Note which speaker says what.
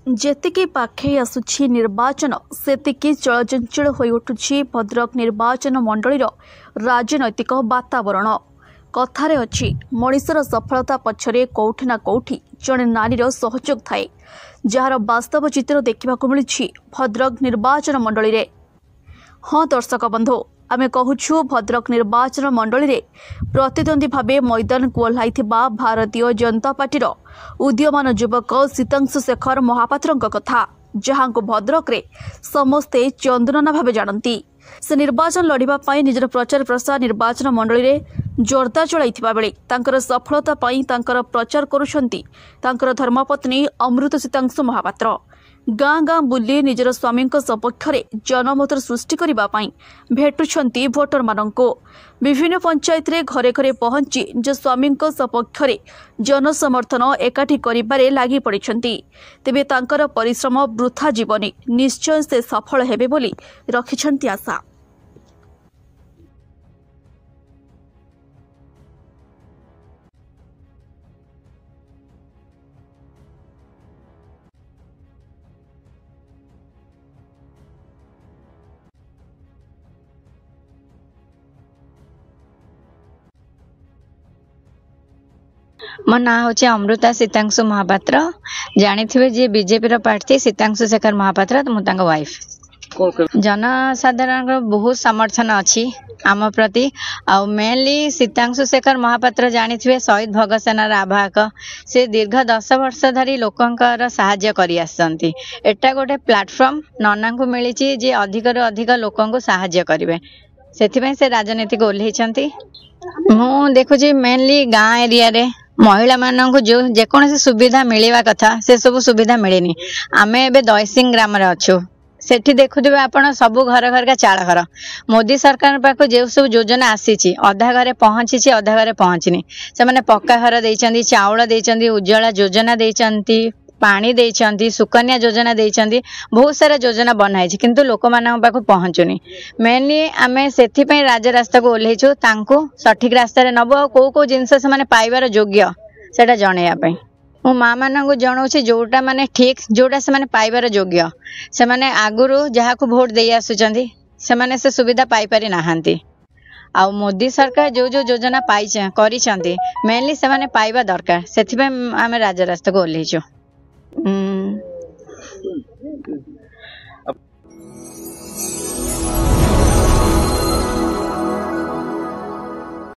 Speaker 1: जेतिकी पाखे आसुछि निर्वाचन सेतिकी चलचंचल होई उठुछि भद्रक निर्वाचन मंडलीर राजनैतिक वातावरण। कथारे अछि मनिषर सफलता पछरे कोउठी ना कोउठी जणे नारीर सहयोग थाए, जार वास्तव चित्र देखिबाकु मिलिछि भद्रक निर्वाचन मंडली रे। हाँ दर्शक बंधु, आमे कहूछु भद्रक निर्वाचन मंडली रे प्रतिद्वंदी भावे मैदान को ओह्लाइथिबा भारतीय जनता पार्टीर उदीयमान युवक सीतांशु शेखर महापात्रଙ୍କ कथा, जहां भद्रक रे समस्ते चंदनना भावे जानती। से निर्वाचन लड़िबा पाई निजर प्रचार प्रसार निर्वाचन मंडली रे जोरदार चलाइथिबा बेले तांकर सफलता पाई तांकर प्रचार करुछंती तांकर धर्मपत्नी अमृत सीतांशु महापात्र। गाँ गाँ बुली निजर स्वामी सपक्ष जनमत सृष्टि करने भेटुंट भोटर मानक। विभिन्न पंचायत रे घरे घरे पहुंची निज स्वामी सपक्ष जनसमर्थन एकाठी करिबारे लागी पड़िछंती। तेबे तांकर परिश्रम वृथा जीवनी, निश्चय से सफल हेबे बोली रखिछंती आशा।
Speaker 2: मो ना हूँ अमृता सीतांशु महापात्र। जानी थे जी बीजेपी प्रार्थी सीतांशु शेखर महापात्र, तो मुझे वाइफ। जनसाधारण बहुत समर्थन अच्छी आम प्रति। आ मेनली सीतांशु शेखर महापात्र जानी थे शहीद भगत सेनार आवाहक। से दीर्घ 10 वर्ष धरी लोकंकर साहाय्य करी आसंती। एटा गोटे प्लेटफॉर्म नना को मिली जे अधिक रु अधिक लोकंको साहाय्य करेंगे, से से राजनीति को ओह्लैछंती। मु देखुची मेनली गाँ एरिया रे महिला मानक जो जेकोसी सुविधा मिलवा कथा से सब सुविधा मिलनी। आमे एबे दयसिंह ग्राम रे अच्छु, सेठी देखुथिबे आपण सब घर घर का चाल घर। मोदी सरकार पाखु जे सब योजना आसीची अधा घरे पहुंची अधा घरे पहुंचनी। से माने पक्का घर देइचंदी, चाउल देइचंदी, उज्ज्वला योजना देइचंती, पानी देइचंती, सुकन्या योजना देइचंती, बहुत सारा योजना बनाइछि, किंतु लोक मानक पाखु पहुंचुनी। मेनली आमे सेथि पई राजरास्ता को ओल्हेछु तांको सठिक रास्ता रे नबो को को जिंस से माने पाइबार योग्य सेटा जणैया पई। मो माँ मानक जनाऊँ जोटा माने ठीक जोटा से माने पाइबार योग्य, से माने आगुरु जहा को भोट दे आसुचंदी से माने से सुविधा पाई पारि नाहांती। आ मोदी सरकार जो जो योजना पाई करिसंती मेनली से माने पाइबा दरकार, सेथि पई आमे राजरास्ता को ओल्हेछु।